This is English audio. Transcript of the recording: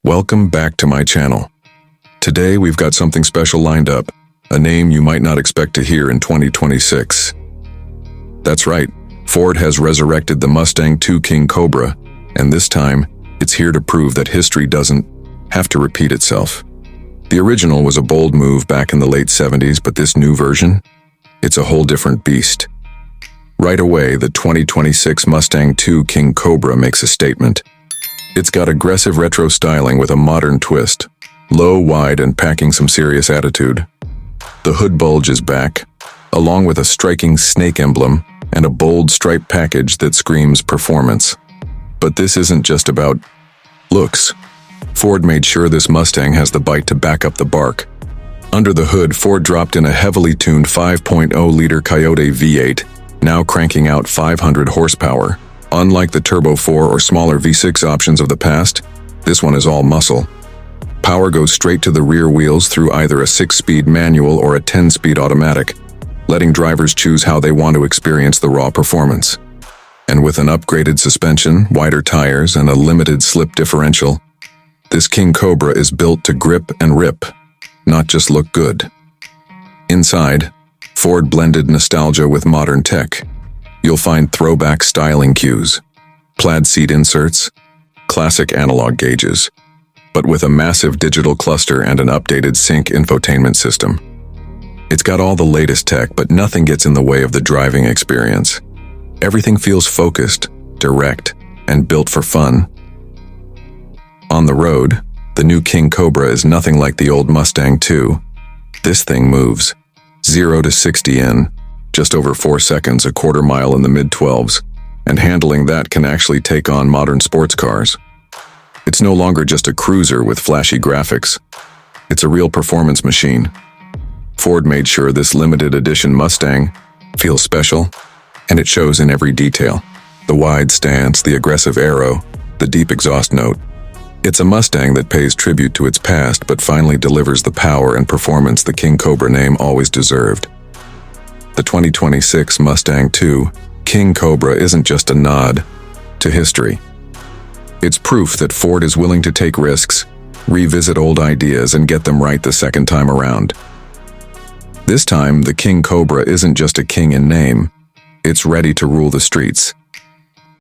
Welcome back to my channel. Today we've got something special lined up, a name you might not expect to hear in 2026. That's right, Ford has resurrected the Mustang II King Cobra, and this time, it's here to prove that history doesn't have to repeat itself. The original was a bold move back in the late 70s, but this new version? It's a whole different beast. Right away, the 2026 Mustang II King Cobra makes a statement. It's got aggressive retro styling with a modern twist, low, wide, and packing some serious attitude. The hood bulge is back, along with a striking snake emblem and a bold stripe package that screams performance. But this isn't just about looks. Ford made sure this Mustang has the bite to back up the bark. Under the hood, Ford dropped in a heavily tuned 5.0-liter Coyote V8, now cranking out 500 horsepower. Unlike the Turbo 4 or smaller V6 options of the past, this one is all muscle. Power goes straight to the rear wheels through either a 6-speed manual or a 10-speed automatic, letting drivers choose how they want to experience the raw performance. And with an upgraded suspension, wider tires, and a limited slip differential, this King Cobra is built to grip and rip, not just look good. Inside, Ford blended nostalgia with modern tech. You'll find throwback styling cues, plaid seat inserts, classic analog gauges, but with a massive digital cluster and an updated sync infotainment system. It's got all the latest tech, but nothing gets in the way of the driving experience. Everything feels focused, direct, and built for fun. On the road, the new King Cobra is nothing like the old Mustang II. This thing moves 0 to 60 in just over 4 seconds, a quarter mile in the mid-12s, and handling that can actually take on modern sports cars. It's no longer just a cruiser with flashy graphics. It's a real performance machine. Ford made sure this limited edition Mustang feels special, and it shows in every detail. The wide stance, the aggressive aero, the deep exhaust note. It's a Mustang that pays tribute to its past but finally delivers the power and performance the King Cobra name always deserved. The 2026 Mustang II King Cobra isn't just a nod to history. It's proof that Ford is willing to take risks, revisit old ideas, and get them right the second time around. This time, the King Cobra isn't just a king in name. It's ready to rule the streets.